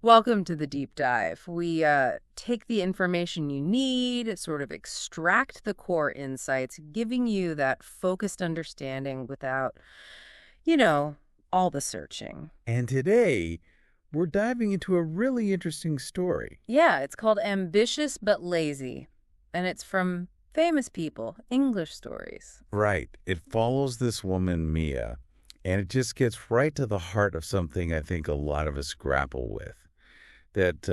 Welcome to the deep dive. We take the information you need, sort of extract the core insights, giving you that focused understanding without, you know, all the searching. And today, we're diving into a really interesting story. Yeah, it's called Ambitious but Lazy, and it's from famous people, English stories. Right. It follows this woman, Mia, and it just gets right to the heart of something I think a lot of us grapple with. That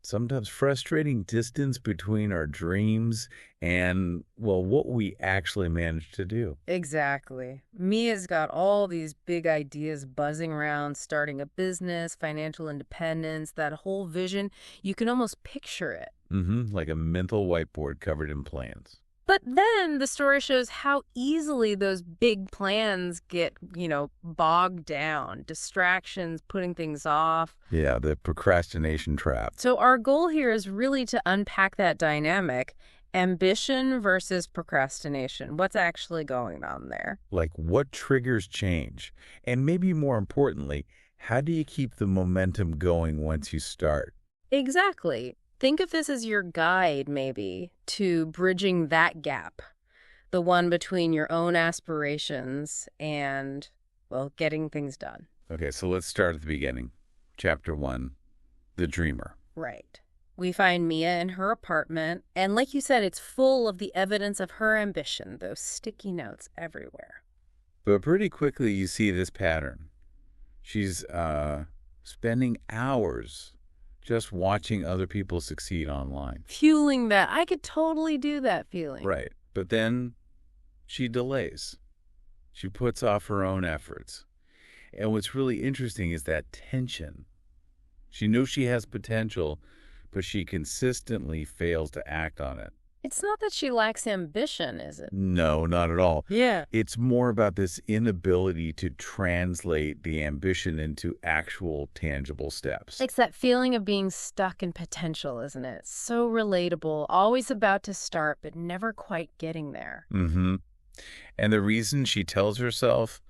sometimes frustrating distance between our dreams and, well, what we actually manage to do. Exactly. Mia's got all these big ideas buzzing around, starting a business, financial independence, that whole vision. You can almost picture it. Like a mental whiteboard covered in plans. But then the story shows how easily those big plans get, bogged down, distractions, putting things off. Yeah, the procrastination trap. So our goal here is really to unpack that dynamic, ambition versus procrastination. What's actually going on there? Like what triggers change? And maybe more importantly, how do you keep the momentum going once you start? Exactly. Think of this as your guide, maybe, to bridging that gap, the one between your own aspirations and, well, getting things done. Okay, so let's start at the beginning. Chapter 1, The Dreamer. Right. We find Mia in her apartment, and like you said, it's full of the evidence of her ambition, those sticky notes everywhere. But pretty quickly you see this pattern. She's spending hours just watching other people succeed online. Fueling that, I could totally do that feeling. Right. But then she delays. She puts off her own efforts. And what's really interesting is that tension. She knows she has potential, but she consistently fails to act on it. It's not that she lacks ambition, is it? No, not at all. Yeah. It's more about this inability to translate the ambition into actual tangible steps. It's that feeling of being stuck in potential, isn't it? So relatable, always about to start, but never quite getting there. Mm-hmm. And the reason she tells herself,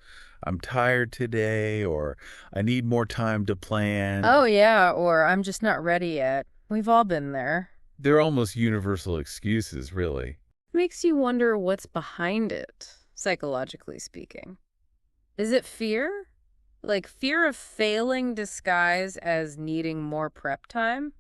I'm tired today, or I need more time to plan, Oh, yeah, or I'm just not ready yet. We've all been there. they're almost universal excuses, really. Makes you wonder what's behind it, psychologically speaking. Is it fear? Like fear of failing disguised as needing more prep time?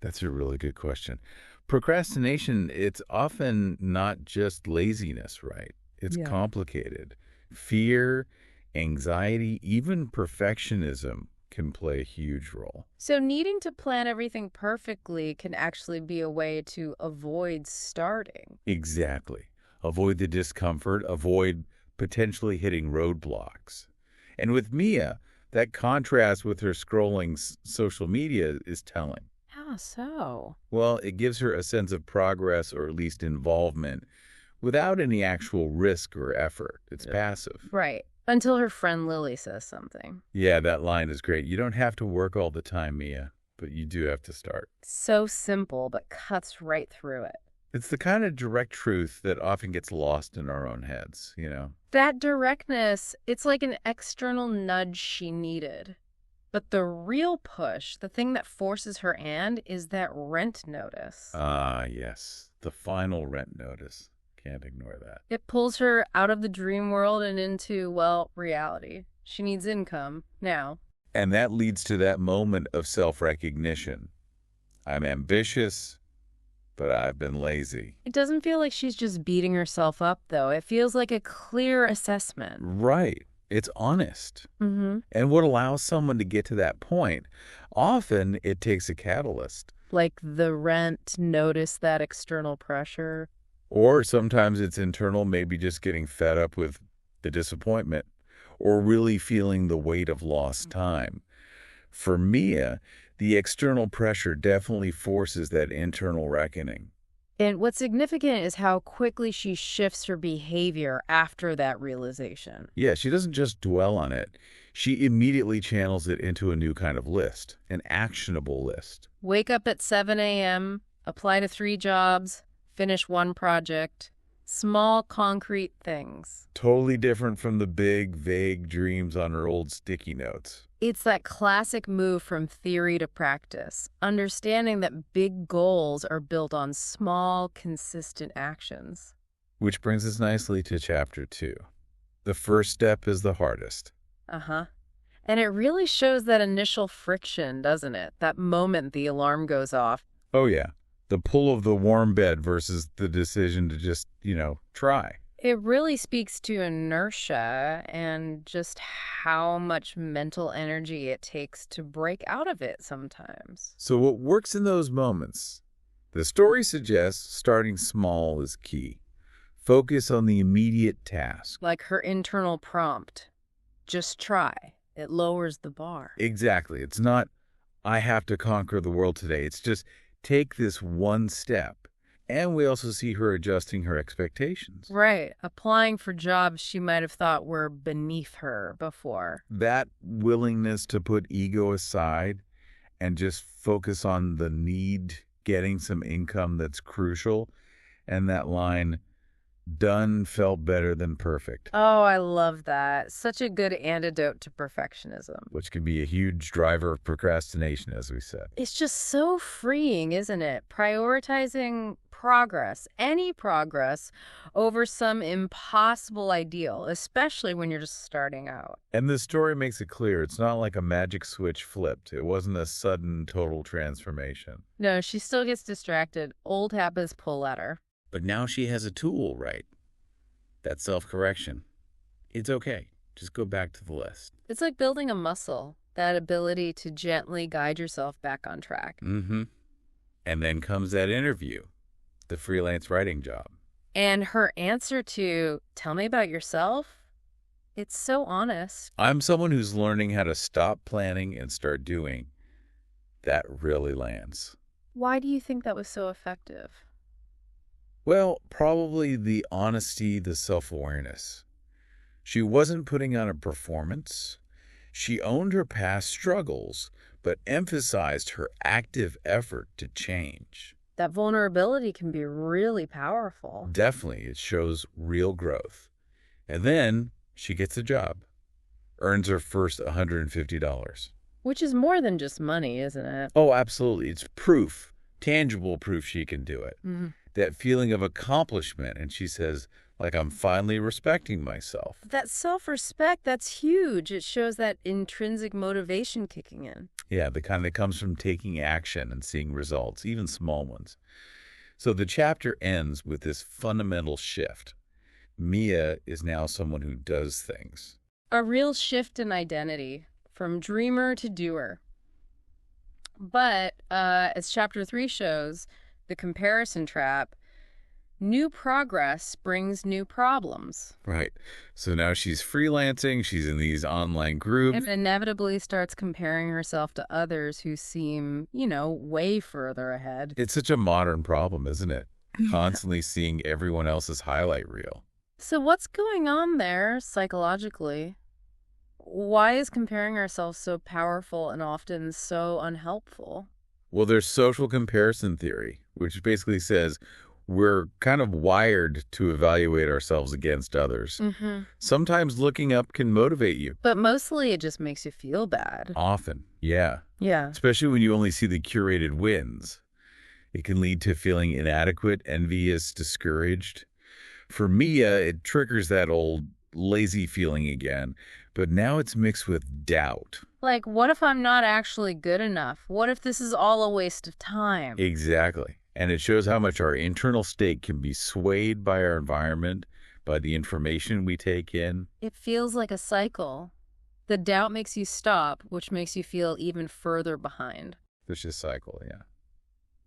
That's a really good question. Procrastination, it's often not just laziness, right? It's Yeah. complicated. Fear, anxiety, even perfectionism can play a huge role. So needing to plan everything perfectly can actually be a way to avoid starting. Exactly. Avoid the discomfort, avoid potentially hitting roadblocks. And with Mia, that contrast with her scrolling social media is telling. How so? Well, it gives her a sense of progress or at least involvement without any actual risk or effort. It's passive. Right. Until her friend Lily says something. Yeah, that line is great. You don't have to work all the time, Mia, but you do have to start. So simple, but cuts right through it. It's the kind of direct truth that often gets lost in our own heads. That directness, it's like an external nudge she needed. But the real push, the thing that forces her hand, is that rent notice. Ah, yes. The final rent notice. Can't ignore that. It pulls her out of the dream world and into, well, reality. She needs income now. And that leads to that moment of self-recognition. I'm ambitious, but I've been lazy. It doesn't feel like she's just beating herself up, though. It feels like a clear assessment. Right. It's honest. Mm-hmm. And what allows someone to get to that point, often it takes a catalyst. Like the rent notice, that external pressure. Or sometimes it's internal, maybe just getting fed up with the disappointment or really feeling the weight of lost time. For Mia, the external pressure definitely forces that internal reckoning. And what's significant is how quickly she shifts her behavior after that realization. Yeah, she doesn't just dwell on it. She immediately channels it into a new kind of list, an actionable list. Wake up at 7 a.m., apply to 3 jobs, finish 1 project. Small, concrete things. Totally different from the big, vague dreams on her old sticky notes. It's that classic move from theory to practice, understanding that big goals are built on small, consistent actions. Which brings us nicely to chapter 2. The first step is the hardest. Uh-huh. And it really shows that initial friction, doesn't it? That moment the alarm goes off. Oh, yeah. The pull of the warm bed versus the decision to just, try. It really speaks to inertia and just how much mental energy it takes to break out of it sometimes. So, what works in those moments? The story suggests starting small is key. Focus on the immediate task. Like her internal prompt, just try. It lowers the bar. Exactly. It's not, I have to conquer the world today. It's just take this one step. And we also see her adjusting her expectations. Right. Applying for jobs she might have thought were beneath her before. That willingness to put ego aside and just focus on the need, getting some income that's crucial. And that line, done felt better than perfect. Oh, I love that. Such a good antidote to perfectionism. Which can be a huge driver of procrastination, as we said. It's just so freeing, isn't it? Prioritizing progress, any progress, over some impossible ideal, especially when you're just starting out. And the story makes it clear it's not like a magic switch flipped. It wasn't a sudden total transformation. No, she still gets distracted. Old habits pull at her. But now she has a tool, right? That self-correction. It's okay. Just go back to the list. It's like building a muscle, that ability to gently guide yourself back on track. Mm-hmm. And then comes that interview, the freelance writing job. And her answer to, tell me about yourself, it's so honest. I'm someone who's learning how to stop planning and start doing. That really lands. Why do you think that was so effective? Well, probably the honesty, the self-awareness. She wasn't putting on a performance. She owned her past struggles, but emphasized her active effort to change. That vulnerability can be really powerful. Definitely, it shows real growth. And then she gets a job, earns her first $150. Which is more than just money, isn't it? Oh, absolutely. It's proof, tangible proof she can do it. Mm-hmm. That feeling of accomplishment. And she says, like, I'm finally respecting myself. That self-respect, that's huge. It shows that intrinsic motivation kicking in. Yeah, the kind that comes from taking action and seeing results, even small ones. So the chapter ends with this fundamental shift. Mia is now someone who does things. A real shift in identity, from dreamer to doer. But as chapter 3 shows, the comparison trap, new progress brings new problems. Right. So now she's freelancing, she's in these online groups. And inevitably starts comparing herself to others who seem, way further ahead. It's such a modern problem, isn't it? Constantly seeing everyone else's highlight reel. So what's going on there psychologically? Why is comparing ourselves so powerful and often so unhelpful? Well, there's social comparison theory, which basically says we're kind of wired to evaluate ourselves against others. Mm-hmm. Sometimes looking up can motivate you. But mostly it just makes you feel bad. Often, yeah. Yeah. Especially when you only see the curated wins. It can lead to feeling inadequate, envious, discouraged. For Mia, it triggers that old lazy feeling again, but now it's mixed with doubt. Like, what if I'm not actually good enough? What if this is all a waste of time? Exactly. And it shows how much our internal state can be swayed by our environment, by the information we take in. It feels like a cycle. The doubt makes you stop, which makes you feel even further behind. Vicious cycle, yeah.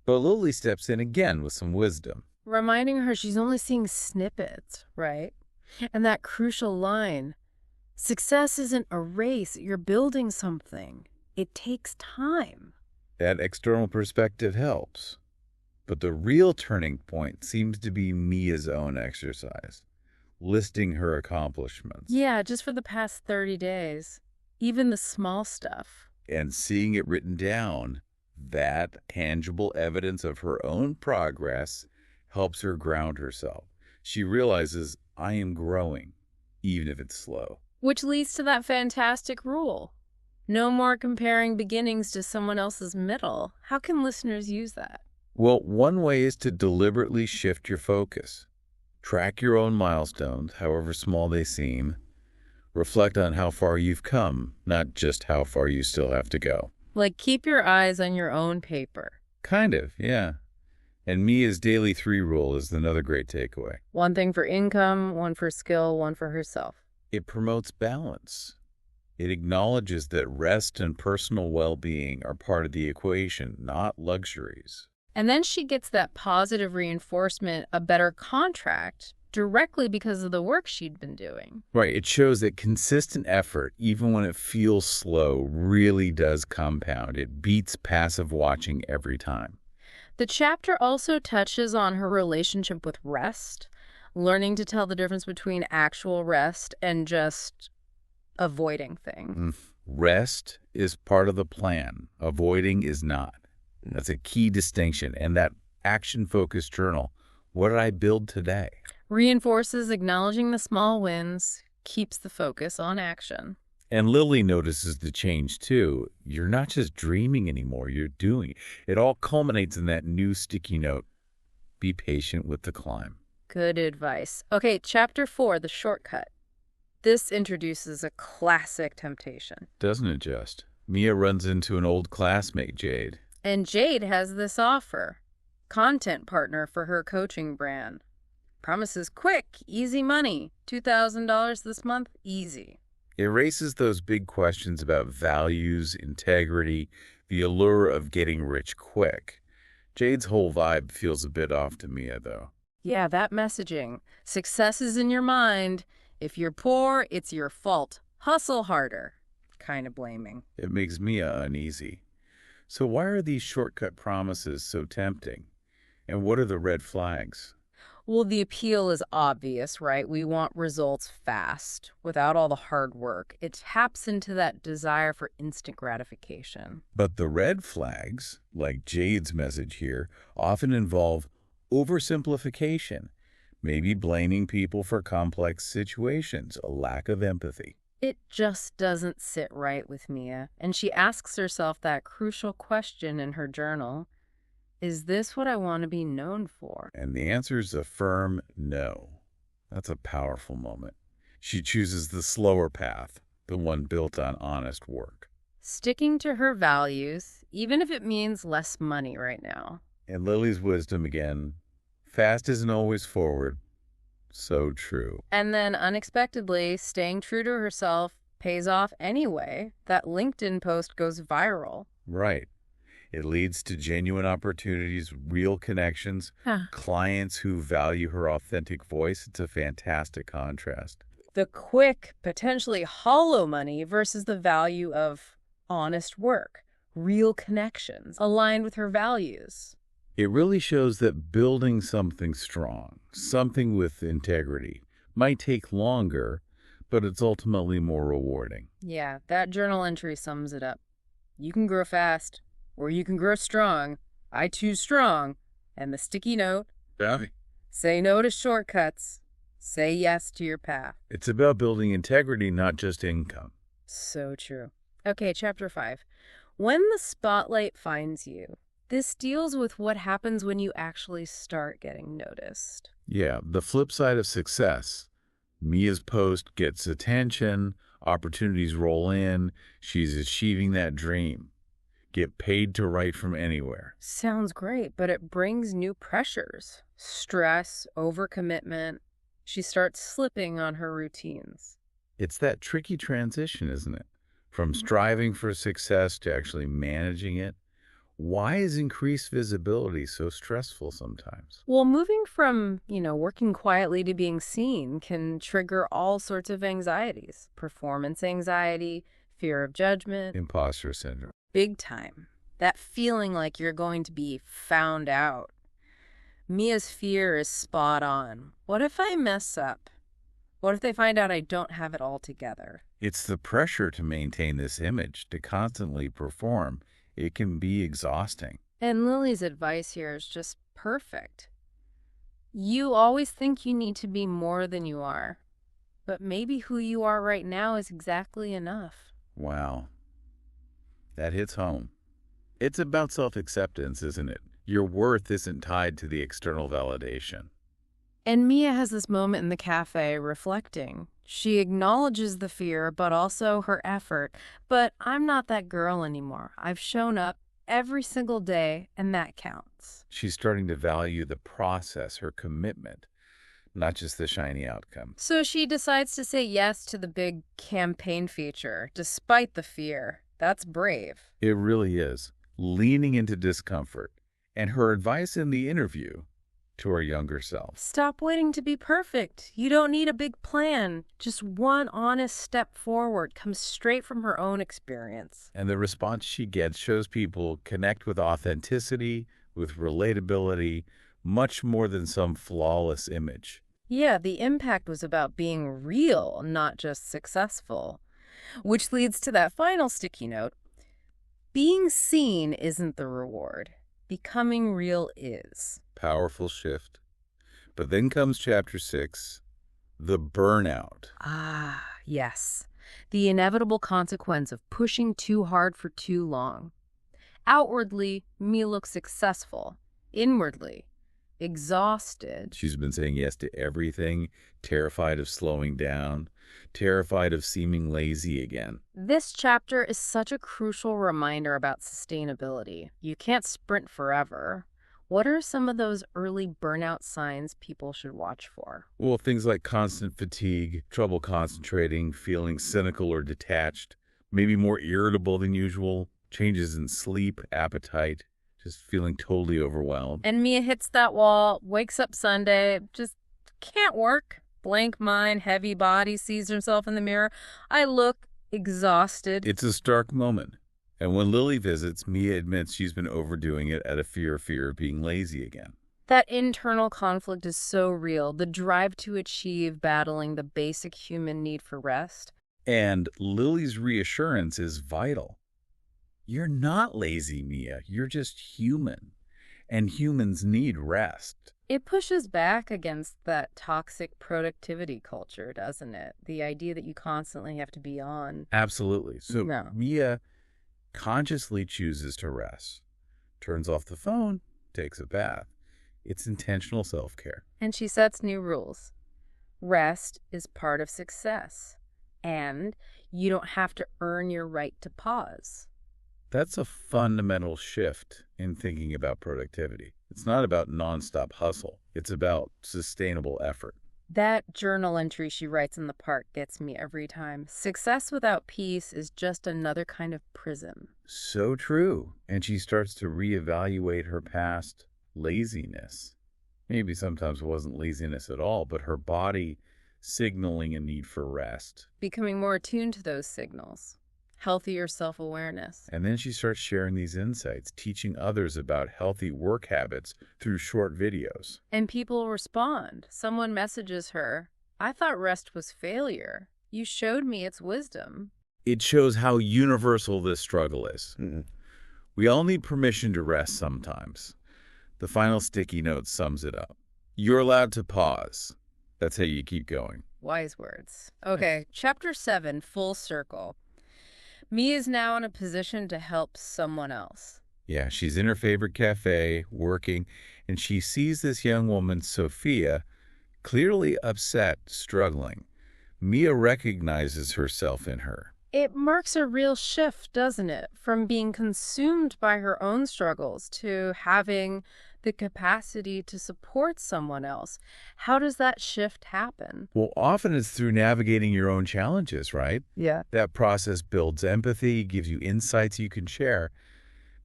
But Lily steps in again with some wisdom. Reminding her she's only seeing snippets, right? And that crucial line, success isn't a race, you're building something. It takes time. That external perspective helps. But the real turning point seems to be Mia's own exercise, listing her accomplishments. Yeah, just for the past 30 days. Even the small stuff. And seeing it written down, that tangible evidence of her own progress helps her ground herself. She realizes, I am growing, even if it's slow. Which leads to that fantastic rule. No more comparing beginnings to someone else's middle. How can listeners use that? Well, one way is to deliberately shift your focus. Track your own milestones, however small they seem. Reflect on how far you've come, not just how far you still have to go. Like, keep your eyes on your own paper. Kind of, yeah. And Mia's daily 3 rule is another great takeaway. One thing for income, one for skill, one for herself. It promotes balance. It acknowledges that rest and personal well-being are part of the equation, not luxuries. And then she gets that positive reinforcement, a better contract, directly because of the work she'd been doing. Right, it shows that consistent effort, even when it feels slow, really does compound. It beats passive watching every time. The chapter also touches on her relationship with rest, learning to tell the difference between actual rest and just avoiding things. Rest is part of the plan. Avoiding is not. That's a key distinction. And that action-focused journal, what did I build today? Reinforces acknowledging the small wins, keeps the focus on action. And Lily notices the change, too. You're not just dreaming anymore, you're doing it. It all culminates in that new sticky note. Be patient with the climb. Good advice. Okay, chapter 4, the shortcut. This introduces a classic temptation. Doesn't it just? Mia runs into an old classmate, Jade. And Jade has this offer. Content partner for her coaching brand. Promises quick, easy money. $2,000 this month, easy. It raises those big questions about values, integrity, the allure of getting rich quick. Jade's whole vibe feels a bit off to Mia, though. Yeah, that messaging. Success is in your mind. If you're poor, it's your fault. Hustle harder. Kind of blaming. It makes Mia uneasy. So why are these shortcut promises so tempting? And what are the red flags? Well, the appeal is obvious, right? We want results fast, without all the hard work. It taps into that desire for instant gratification. But the red flags, like Jade's message here, often involve oversimplification, maybe blaming people for complex situations, a lack of empathy. It just doesn't sit right with Mia, and she asks herself that crucial question in her journal. Is this what I want to be known for? And the answer is a firm no. That's a powerful moment. She chooses the slower path, the one built on honest work. Sticking to her values, even if it means less money right now. And Lily's wisdom again, fast isn't always forward. So true. And then unexpectedly, staying true to herself pays off anyway. That LinkedIn post goes viral. Right. It leads to genuine opportunities, real connections, clients who value her authentic voice. It's a fantastic contrast. The quick, potentially hollow money versus the value of honest work, real connections, aligned with her values. It really shows that building something strong, something with integrity, might take longer, but it's ultimately more rewarding. Yeah, that journal entry sums it up. You can grow fast. Or you can grow strong. I choose strong. And the sticky note. Davy. Say no to shortcuts. Say yes to your path. It's about building integrity, not just income. So true. Okay, chapter 5. When the spotlight finds you. This deals with what happens when you actually start getting noticed. Yeah, the flip side of success. Mia's post gets attention, opportunities roll in, she's achieving that dream. Get paid to write from anywhere. Sounds great, but it brings new pressures. Stress, overcommitment. She starts slipping on her routines. It's that tricky transition, isn't it? From striving for success to actually managing it. Why is increased visibility so stressful sometimes? Well, moving from, working quietly to being seen can trigger all sorts of anxieties. Performance anxiety, fear of judgment. Imposter syndrome. Big time. That feeling like you're going to be found out. Mia's fear is spot on. What if I mess up? What if they find out I don't have it all together? It's the pressure to maintain this image, to constantly perform. It can be exhausting. And Lily's advice here is just perfect. You always think you need to be more than you are. But maybe who you are right now is exactly enough. Wow. That hits home. It's about self-acceptance, isn't it? Your worth isn't tied to the external validation. And Mia has this moment in the cafe reflecting. She acknowledges the fear, but also her effort. But I'm not that girl anymore. I've shown up every single day, and that counts. She's starting to value the process, her commitment, not just the shiny outcome. So she decides to say yes to the big campaign feature, despite the fear. That's brave. It really is. Leaning into discomfort. And her advice in the interview to her younger self. Stop waiting to be perfect. You don't need a big plan. Just one honest step forward comes straight from her own experience. And the response she gets shows people connect with authenticity, with relatability, much more than some flawless image. Yeah, the impact was about being real, not just successful. Which leads to that final sticky note. Being seen isn't the reward. Becoming real is. Powerful shift. But then comes chapter 6, the burnout. Ah, yes. The inevitable consequence of pushing too hard for too long. Outwardly, Mia looks successful. Inwardly, exhausted. She's been saying yes to everything, terrified of slowing down, terrified of seeming lazy again. This chapter is such a crucial reminder about sustainability. You can't sprint forever. What are some of those early burnout signs people should watch for? Well, things like constant fatigue, trouble concentrating, feeling cynical or detached, maybe more irritable than usual, changes in sleep, appetite, just feeling totally overwhelmed. And Mia hits that wall, wakes up Sunday, just can't work. Blank mind, heavy body, sees herself in the mirror. I look exhausted. It's a stark moment. And when Lily visits, Mia admits she's been overdoing it out of fear of being lazy again. That internal conflict is so real. The drive to achieve, battling the basic human need for rest. And Lily's reassurance is vital. You're not lazy, Mia. You're just human. And humans need rest. It pushes back against that toxic productivity culture, doesn't it? The idea that you constantly have to be on. Absolutely. So No. Mia consciously chooses to rest, turns off the phone, takes a bath. It's intentional self-care. And she sets new rules. Rest is part of success. And you don't have to earn your right to pause. That's a fundamental shift in thinking about productivity. It's not about nonstop hustle. It's about sustainable effort. That journal entry she writes in the park gets me every time. Success without peace is just another kind of prison. So true. And she starts to reevaluate her past laziness. Maybe sometimes it wasn't laziness at all, but her body signaling a need for rest. Becoming more attuned to those signals. Healthier self-awareness. And then she starts sharing these insights, teaching others about healthy work habits through short videos. And people respond. Someone messages her, I thought rest was failure. You showed me its wisdom. It shows how universal this struggle is. We all need permission to rest sometimes. The final sticky note sums it up. You're allowed to pause. That's how you keep going. Wise words. Okay, chapter 7, full circle. Mia is now in a position to help someone else. Yeah, she's in her favorite cafe, working, and she sees this young woman, Sophia, clearly upset, struggling. Mia recognizes herself in her. It marks a real shift, doesn't it? From being consumed by her own struggles to having the capacity to support someone else. How does that shift happen? Well, often it's through navigating your own challenges, right? Yeah. That process builds empathy, gives you insights you can share.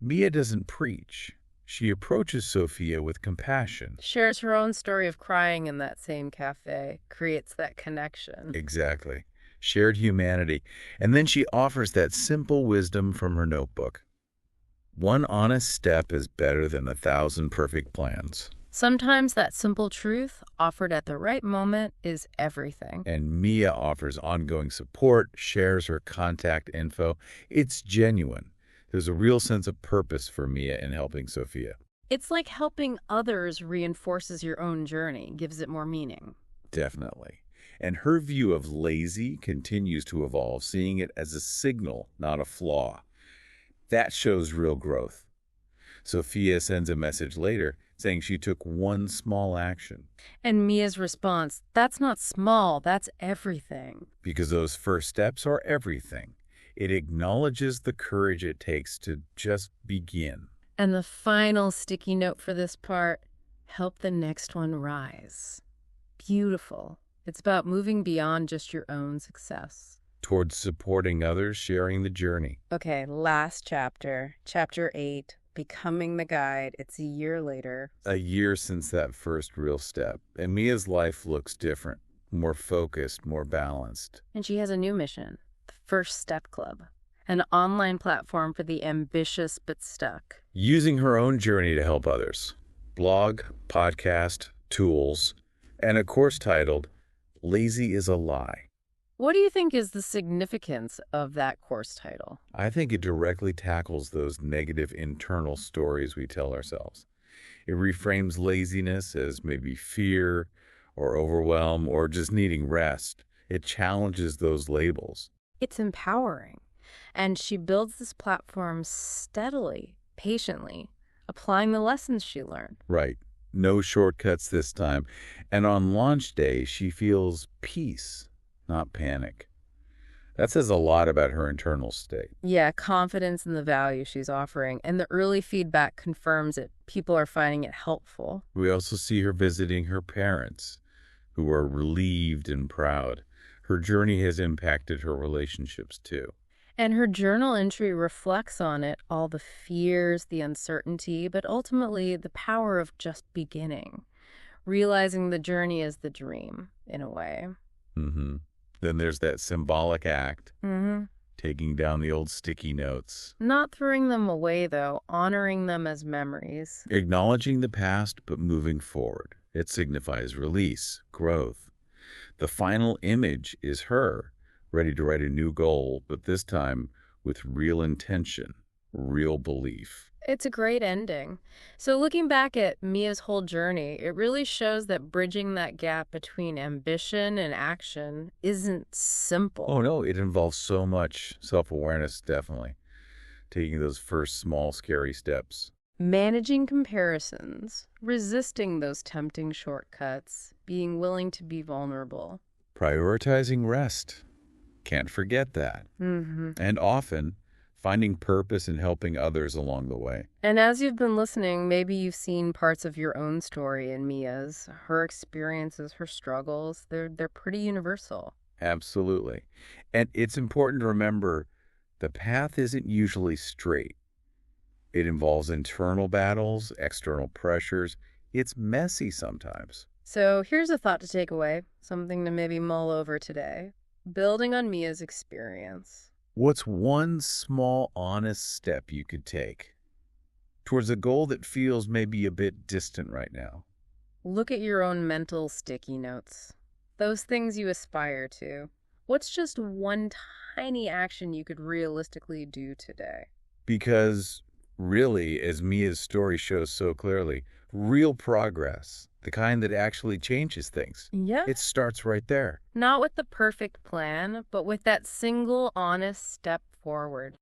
Mia doesn't preach. She approaches Sophia with compassion. Shares her own story of crying in that same cafe, creates that connection. Exactly. Shared humanity. And then she offers that simple wisdom from her notebook. One honest step is better than 1,000 perfect plans. Sometimes that simple truth, offered at the right moment, is everything. And Mia offers ongoing support, shares her contact info. It's genuine. There's a real sense of purpose for Mia in helping Sophia. It's like helping others reinforces your own journey, gives it more meaning. Definitely. And her view of lazy continues to evolve, seeing it as a signal, not a flaw. That shows real growth. Sophia sends a message later saying she took one small action And Mia's response, that's not small, that's everything. because those first steps are everything. It acknowledges the courage it takes to just begin. And the final sticky note for this part, help the next one rise. Beautiful. It's about moving beyond just your own success. Towards supporting others sharing the journey. Okay, last chapter, chapter 8, Becoming the Guide. It's a year later. A year since that first real step, and Mia's life looks different, more focused, more balanced. And she has a new mission, the First Step Club, an online platform for the ambitious but stuck. Using her own journey to help others. Blog, podcast, tools, and a course titled, Lazy is a Lie. What do you think is the significance of that course title? I think it directly tackles those negative internal stories we tell ourselves. It reframes laziness as maybe fear or overwhelm or just needing rest. It challenges those labels. It's empowering. And she builds this platform steadily, patiently, applying the lessons she learned. Right. No shortcuts this time. And on launch day, she feels peace, not panic. That says a lot about her internal state. Yeah, confidence in the value she's offering, and the early feedback confirms it. People are finding it helpful. We also see her visiting her parents, who are relieved and proud. Her journey has impacted her relationships too. And her journal entry reflects on it, all the fears, the uncertainty, but ultimately the power of just beginning, realizing the journey is the dream, in a way. Mm-hmm. Then there's that symbolic act, Mm-hmm. taking down the old sticky notes, Not throwing them away, though, honoring them as memories. acknowledging the past but moving forward. It signifies release, growth. The final image is her, ready to write a new goal, but this time with real intention, real belief. It's a great ending. So looking back at Mia's whole journey, it really shows that bridging that gap between ambition and action isn't simple. Oh no, it involves so much self-awareness, definitely. Taking those first small, scary steps. Managing comparisons, resisting those tempting shortcuts, being willing to be vulnerable. Prioritizing rest. Can't forget that. Mm-hmm. And often, finding purpose in helping others along the way. And as you've been listening, maybe you've seen parts of your own story in Mia's. Her experiences, her struggles, they're pretty universal. Absolutely. And it's important to remember the path isn't usually straight. It involves internal battles, external pressures. It's messy sometimes. So here's a thought to take away, something to maybe mull over today. Building on Mia's experience. What's one small, honest step you could take towards a goal that feels maybe a bit distant right now? Look at your own mental sticky notes. Those things you aspire to. What's just one tiny action you could realistically do today? Because really, as Mia's story shows so clearly, real progress, the kind that actually changes things, Yeah. it starts right there. Not with the perfect plan, but with that single honest step forward.